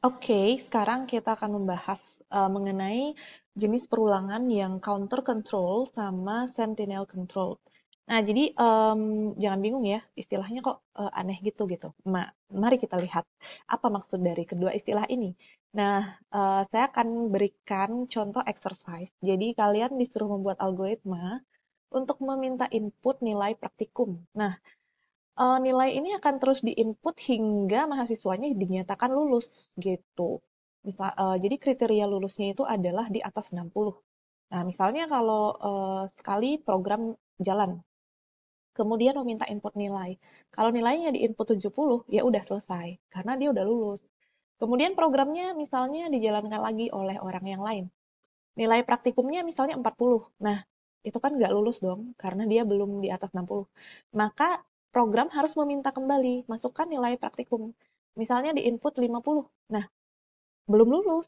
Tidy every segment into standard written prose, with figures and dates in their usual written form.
Oke, sekarang kita akan membahas mengenai jenis perulangan yang counter control sama sentinel control. Nah, jadi jangan bingung ya, istilahnya kok aneh gitu. Mari kita lihat apa maksud dari kedua istilah ini. Nah, saya akan berikan contoh exercise. Jadi kalian disuruh membuat algoritma untuk meminta input nilai praktikum. Nah, nilai ini akan terus diinput hingga mahasiswanya dinyatakan lulus gitu. Jadi kriteria lulusnya itu adalah di atas 60. Nah, misalnya kalau sekali program jalan, kemudian meminta input nilai. Kalau nilainya di input 70, ya udah selesai karena dia udah lulus. Kemudian programnya misalnya dijalankan lagi oleh orang yang lain. Nilai praktikumnya misalnya 40. Nah, itu kan nggak lulus dong, karena dia belum di atas 60. Maka program harus meminta kembali, masukkan nilai praktikum. Misalnya di input 50. Nah, belum lulus,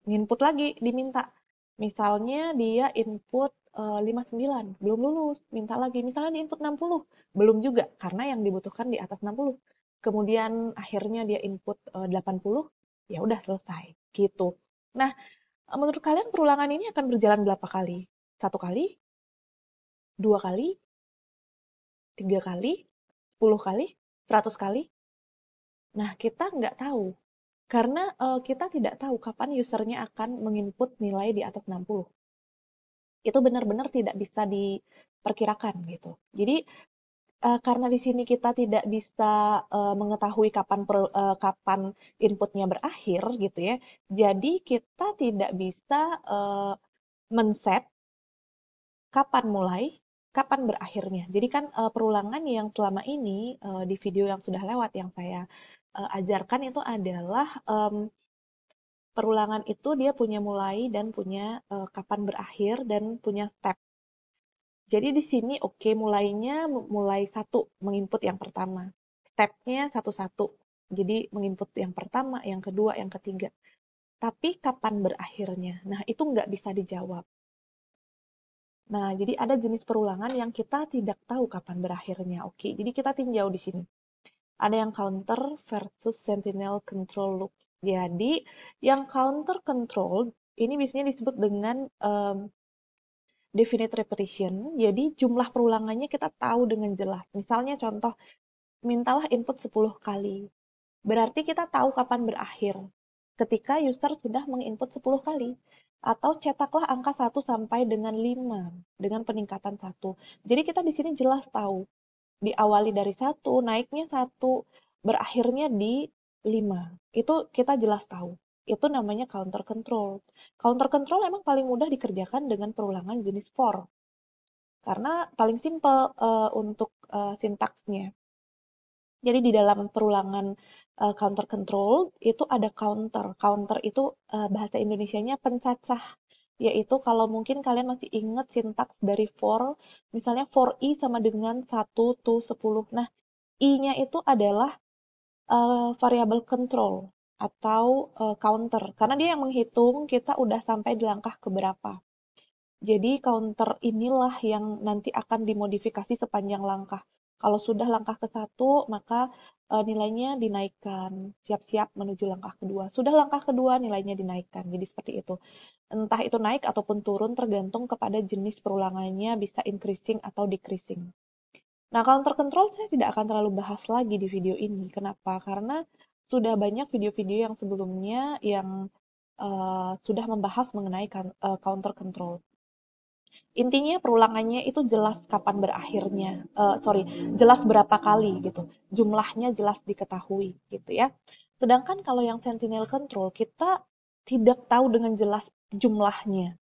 input lagi diminta. Misalnya dia input 59, belum lulus, minta lagi. Misalnya di input 60, belum juga, karena yang dibutuhkan di atas 60. Kemudian akhirnya dia input 80, ya udah selesai, gitu. Nah, menurut kalian perulangan ini akan berjalan berapa kali? Satu kali, dua kali, tiga kali, 10 kali, 100 kali? Nah, kita nggak tahu. Karena kita tidak tahu kapan usernya akan menginput nilai di atas 60. Itu benar-benar tidak bisa diperkirakan gitu. Jadi, karena di sini kita tidak bisa mengetahui kapan inputnya berakhir gitu ya, jadi kita tidak bisa men-set kapan mulai, kapan berakhirnya. Jadi kan perulangan yang selama ini di video yang sudah lewat yang saya ajarkan itu adalah perulangan itu dia punya mulai dan punya kapan berakhir dan punya step. Jadi di sini oke mulainya mulai satu menginput yang pertama. Stepnya satu-satu. Jadi menginput yang pertama, yang kedua, yang ketiga. Tapi kapan berakhirnya? Nah, itu nggak bisa dijawab. Nah, jadi ada jenis perulangan yang kita tidak tahu kapan berakhirnya. Oke, jadi kita tinjau di sini. Ada yang counter versus sentinel control loop. Jadi, yang counter control ini biasanya disebut dengan definite repetition. Jadi, jumlah perulangannya kita tahu dengan jelas. Misalnya contoh, mintalah input 10 kali. Berarti kita tahu kapan berakhir. Ketika user sudah menginput 10 kali. Atau cetaklah angka 1 sampai dengan 5 dengan peningkatan 1. Jadi kita di sini jelas tahu. Diawali dari 1, naiknya 1, berakhirnya di 5. Itu kita jelas tahu. Itu namanya counter control. Counter control emang paling mudah dikerjakan dengan perulangan jenis for. Karena paling simple untuk sintaksnya. Jadi di dalam perulangan counter control itu ada counter. Counter itu bahasa Indonesianya pencacah. Yaitu kalau mungkin kalian masih ingat sintaks dari for, misalnya for i sama dengan 1 to 10. Nah, i-nya itu adalah variable control atau counter. Karena dia yang menghitung kita udah sampai di langkah keberapa. Jadi counter inilah yang nanti akan dimodifikasi sepanjang langkah. Kalau sudah langkah ke satu, maka nilainya dinaikkan. Siap-siap menuju langkah kedua. Sudah langkah kedua, nilainya dinaikkan. Jadi seperti itu. Entah itu naik ataupun turun tergantung kepada jenis perulangannya, bisa increasing atau decreasing. Nah, counter control saya tidak akan terlalu bahas lagi di video ini. Kenapa? Karena sudah banyak video-video yang sebelumnya yang sudah membahas mengenai counter control. Intinya perulangannya itu jelas kapan berakhirnya, sorry, jelas berapa kali gitu, jumlahnya jelas diketahui gitu ya. Sedangkan kalau yang sentinel control kita tidak tahu dengan jelas jumlahnya.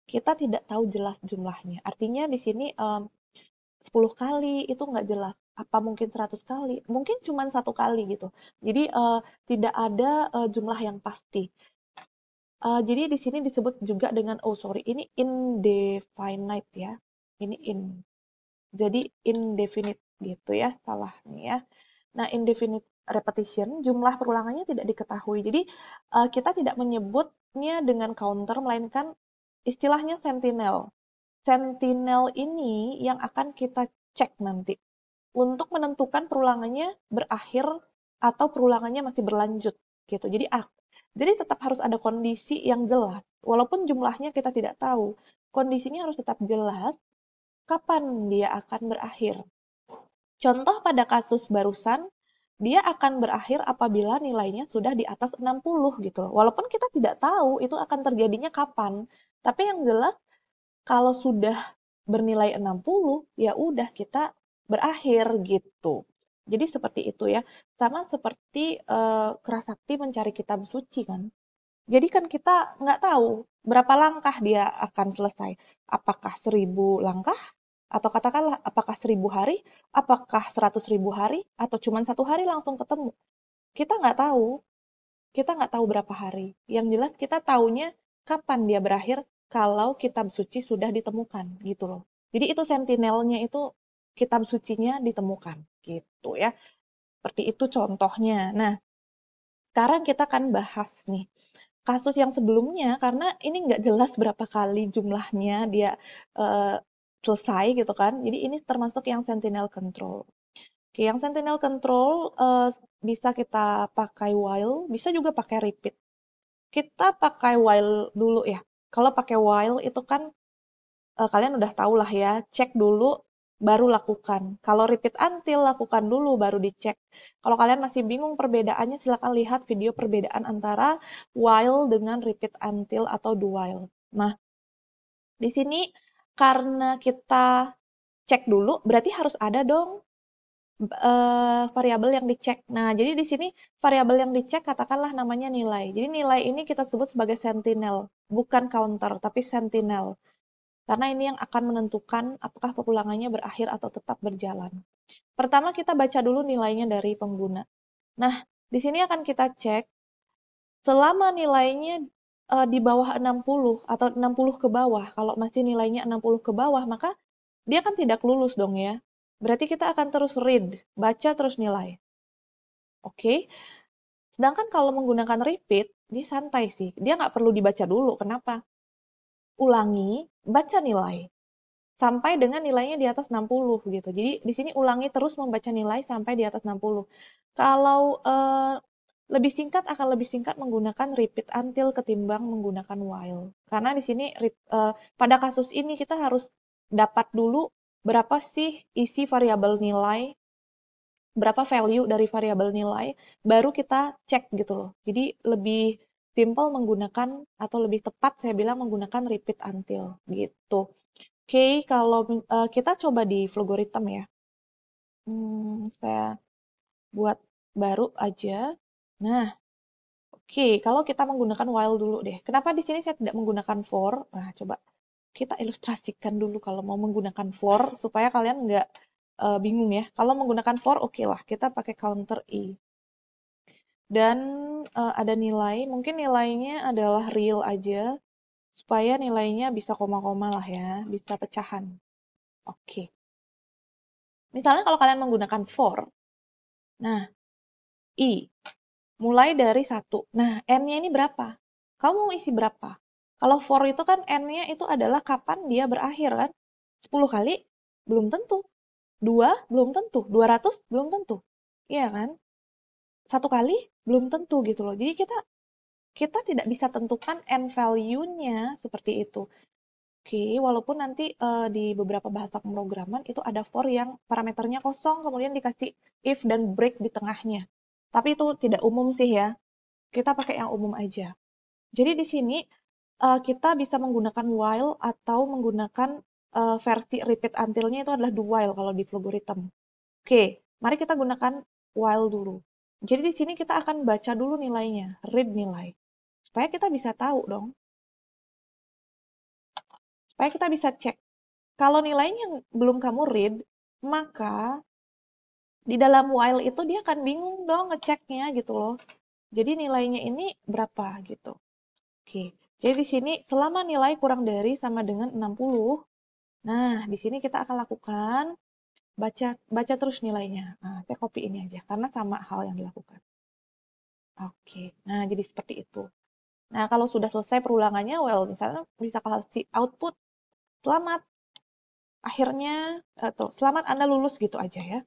Kita tidak tahu jelas jumlahnya. Artinya di sini 10 kali itu nggak jelas. Apa mungkin 100 kali? Mungkin cuma satu kali gitu. Jadi tidak ada jumlah yang pasti. Jadi di sini disebut juga dengan, oh sorry, ini indefinite ya. Ini jadi indefinite gitu ya, salah nih ya. Nah, indefinite repetition, jumlah perulangannya tidak diketahui. Jadi kita tidak menyebutnya dengan counter, melainkan istilahnya sentinel. Sentinel ini yang akan kita cek nanti untuk menentukan perulangannya berakhir atau perulangannya masih berlanjut. gitu. Jadi tetap harus ada kondisi yang jelas. Walaupun jumlahnya kita tidak tahu, kondisinya harus tetap jelas kapan dia akan berakhir. Contoh pada kasus barusan, dia akan berakhir apabila nilainya sudah di atas 60 gitu loh. Walaupun kita tidak tahu itu akan terjadinya kapan. Tapi yang jelas kalau sudah bernilai 60, ya udah kita berakhir gitu. Jadi seperti itu ya. Sama seperti Kerasakti mencari kitab suci kan. Jadi kan kita nggak tahu berapa langkah dia akan selesai. Apakah 1000 langkah? Atau katakanlah apakah 1000 hari? Apakah 100.000 hari? Atau cuma 1 hari langsung ketemu? Kita nggak tahu. Kita nggak tahu berapa hari. Yang jelas kita taunya kapan dia berakhir kalau kitab suci sudah ditemukan gitu loh. Jadi itu sentinelnya itu kitab sucinya ditemukan gitu ya. Seperti itu contohnya. Nah, sekarang kita akan bahas nih kasus yang sebelumnya karena ini nggak jelas berapa kali jumlahnya dia uh, selesai gitu kan. Jadi ini termasuk yang sentinel control. Oke, yang sentinel control bisa kita pakai while, bisa juga pakai repeat. Kita pakai while dulu ya. Kalau pakai while itu kan kalian udah tahu lah ya, cek dulu baru lakukan. Kalau repeat until lakukan dulu baru dicek. Kalau kalian masih bingung perbedaannya silakan lihat video perbedaan antara while dengan repeat until atau do while. Nah, di sini karena kita cek dulu berarti harus ada dong variabel yang dicek. Nah, jadi di sini variabel yang dicek katakanlah namanya nilai. Jadi nilai ini kita sebut sebagai sentinel, bukan counter, tapi sentinel. Karena ini yang akan menentukan apakah pepulangannya berakhir atau tetap berjalan. Pertama kita baca dulu nilainya dari pengguna. Nah, di sini akan kita cek selama nilainya di bawah 60 atau 60 ke bawah. Kalau masih nilainya 60 ke bawah, maka dia kan tidak lulus dong ya. Berarti kita akan terus read, baca terus nilai. Oke. Sedangkan kalau menggunakan repeat, dia santai sih. Dia nggak perlu dibaca dulu. Kenapa? Ulangi, baca nilai. Sampai dengan nilainya di atas 60 gitu. Jadi di sini ulangi terus membaca nilai sampai di atas 60. Kalau lebih singkat akan lebih singkat menggunakan repeat until ketimbang menggunakan while. Karena di sini pada kasus ini kita harus dapat dulu berapa sih isi variabel nilai, berapa value dari variabel nilai, baru kita cek gitu loh. Jadi lebih simple menggunakan atau lebih tepat saya bilang menggunakan repeat until gitu. Oke, kalau kita coba di Flowgorithm ya. Saya buat baru aja. Nah, oke, kalau kita menggunakan while dulu deh. Kenapa di sini saya tidak menggunakan for? Nah, coba kita ilustrasikan dulu kalau mau menggunakan for supaya kalian nggak bingung ya. Kalau menggunakan for, oke lah, kita pakai counter i. Dan ada nilai, mungkin nilainya adalah real aja, supaya nilainya bisa koma-koma lah ya, bisa pecahan. Oke. Misalnya kalau kalian menggunakan for, nah, i, mulai dari 1. Nah, n-nya ini berapa? Kamu mau isi berapa? Kalau for itu kan n-nya itu adalah kapan dia berakhir kan? 10 kali? Belum tentu. 2? Belum tentu. 200? Belum tentu. Iya kan? 1 kali? Belum tentu gitu loh. Jadi kita tidak bisa tentukan n value-nya seperti itu. Oke, walaupun nanti di beberapa bahasa pemrograman itu ada for yang parameternya kosong, kemudian dikasih if dan break di tengahnya. Tapi itu tidak umum sih ya. Kita pakai yang umum aja. Jadi di sini kita bisa menggunakan while atau menggunakan versi repeat until-nya itu adalah do while kalau di Flowgorithm. Oke, mari kita gunakan while dulu. Jadi di sini kita akan baca dulu nilainya, read nilai. Supaya kita bisa tahu dong. Supaya kita bisa cek. Kalau nilainya belum kamu read, maka di dalam while itu dia akan bingung dong ngeceknya gitu loh. Jadi nilainya ini berapa gitu. Oke, jadi di sini selama nilai kurang dari sama dengan 60, nah di sini kita akan lakukan baca terus nilainya. Nah, saya copy ini aja karena sama hal yang dilakukan. Oke, nah jadi seperti itu. Nah, kalau sudah selesai perulangannya, well, misalnya bisa kasih output, selamat, akhirnya, atau selamat Anda lulus gitu aja ya.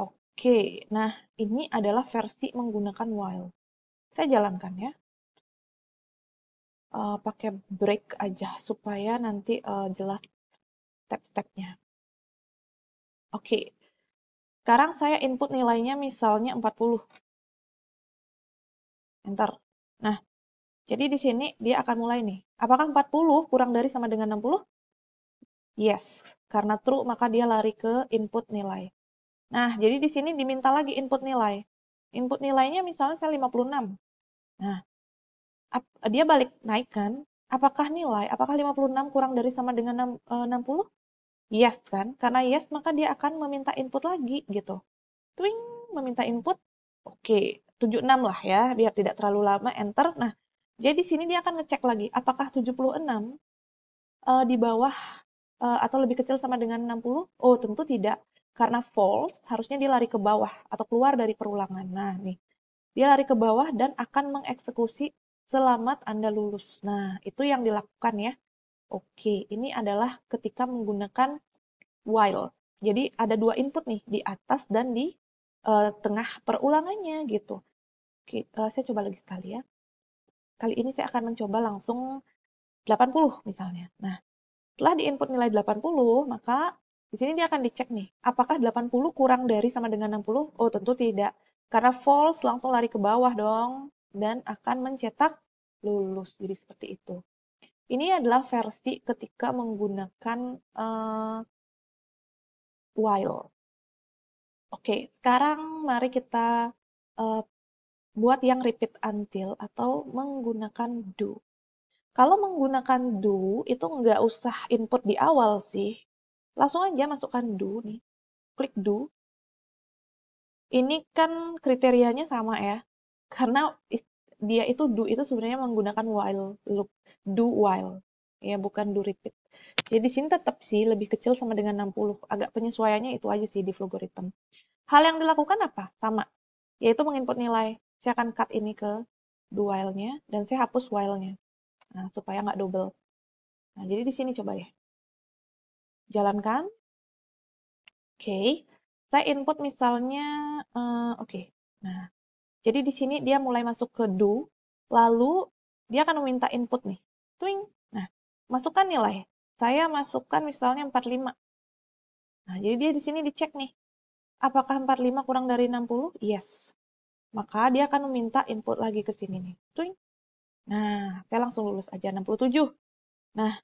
Oke, nah ini adalah versi menggunakan while. Saya jalankan ya. Pakai break aja supaya nanti jelas step-stepnya. Oke. Sekarang saya input nilainya misalnya 40. Enter. Nah, jadi di sini dia akan mulai nih. Apakah 40 kurang dari sama dengan 60? Yes. Karena true, maka dia lari ke input nilai. Nah, jadi di sini diminta lagi input nilai. Input nilainya misalnya saya 56. Nah, dia balik naik kan? Apakah 56 kurang dari sama dengan 60? Yes kan? Karena yes, maka dia akan meminta input lagi gitu. Twing, meminta input. Oke, 76 lah ya, biar tidak terlalu lama, enter. Nah, jadi di sini dia akan ngecek lagi, apakah 76 di bawah atau lebih kecil sama dengan 60? Oh, tentu tidak. Karena false, harusnya dia lari ke bawah atau keluar dari perulangan. Nah, nih. Dia lari ke bawah dan akan mengeksekusi selamat Anda lulus. Nah, itu yang dilakukan ya. Oke, ini adalah ketika menggunakan while. Jadi ada dua input nih, di atas dan di tengah perulangannya gitu. Oke, saya coba lagi sekali ya. Kali ini saya akan mencoba langsung 80 misalnya. Nah, setelah di input nilai 80, maka di sini dia akan dicek nih, apakah 80 kurang dari sama dengan 60? Oh, tentu tidak. Karena false langsung lari ke bawah dong dan akan mencetak lulus. Jadi seperti itu. Ini adalah versi ketika menggunakan while. Oke, sekarang mari kita buat yang repeat until atau menggunakan do. Kalau menggunakan do, itu nggak usah input di awal sih. Langsung aja masukkan do nih. Klik do. Ini kan kriterianya sama ya. Karena dia itu do itu sebenarnya menggunakan while loop. Do while. Ya, bukan do repeat. Jadi di sini tetap sih lebih kecil sama dengan 60. Agak penyesuaiannya itu aja sih di Flogorithm. Hal yang dilakukan apa? Sama. Yaitu menginput nilai. Saya akan cut ini ke do while-nya dan saya hapus while-nya. Nah, supaya nggak double. Nah, jadi di sini coba ya. Jalankan. Oke. Saya input misalnya, oke. Nah, jadi di sini dia mulai masuk ke do, lalu dia akan meminta input nih. Twing. Nah, masukkan nilai. Saya masukkan misalnya 45. Nah, jadi dia di sini dicek nih. Apakah 45 kurang dari 60? Yes. Maka dia akan meminta input lagi ke sini nih. Twing. Nah, saya langsung lulus aja 67. Nah,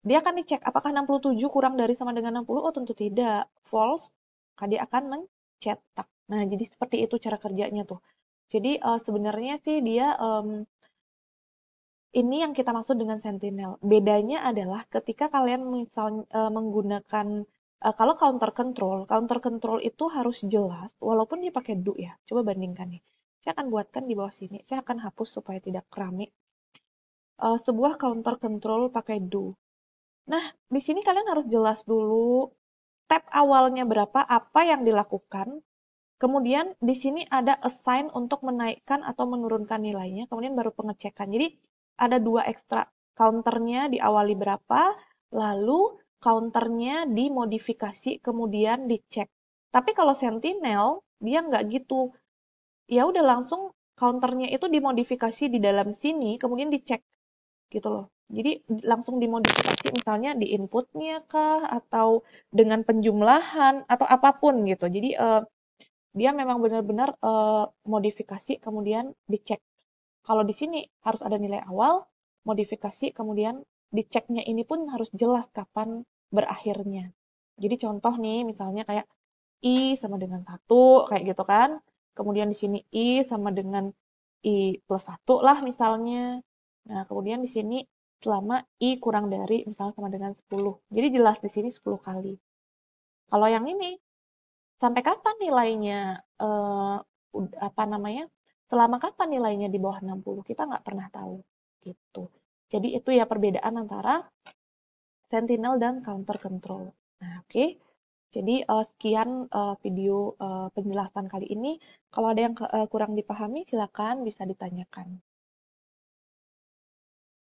dia akan dicek apakah 67 kurang dari sama dengan 60? Oh, tentu tidak. False. Maka dia akan mencetak. Nah, jadi seperti itu cara kerjanya tuh. Jadi sebenarnya sih dia ini yang kita maksud dengan sentinel. Bedanya adalah ketika kalian misalnya menggunakan kalau counter control itu harus jelas walaupun dia pakai do ya. Coba bandingkan nih. Saya akan buatkan di bawah sini. Saya akan hapus supaya tidak keramik. Sebuah counter control pakai do. Nah, di sini kalian harus jelas dulu step awalnya berapa, apa yang dilakukan. Kemudian di sini ada assign untuk menaikkan atau menurunkan nilainya, kemudian baru pengecekan. Jadi ada dua ekstra, counternya diawali berapa, lalu counternya dimodifikasi, kemudian dicek. Tapi kalau Sentinel, dia nggak gitu. Ya udah langsung counternya itu dimodifikasi di dalam sini, kemudian dicek gitu loh. Jadi langsung dimodifikasi misalnya di inputnya kah atau dengan penjumlahan atau apapun gitu. Jadi dia memang benar-benar modifikasi kemudian dicek. Kalau di sini harus ada nilai awal, modifikasi kemudian diceknya ini pun harus jelas kapan berakhirnya. Jadi contoh nih misalnya kayak I sama dengan 1 kayak gitu kan. Kemudian di sini I sama dengan I plus 1 lah misalnya. Nah, kemudian di sini selama I kurang dari misalnya sama dengan 10. Jadi jelas di sini 10 kali. Kalau yang ini, sampai kapan nilainya, apa namanya, selama kapan nilainya di bawah 60? Kita nggak pernah tahu, gitu. Jadi itu ya perbedaan antara sentinel dan counter control. Nah, oke. Jadi sekian video penjelasan kali ini. Kalau ada yang kurang dipahami, silakan bisa ditanyakan.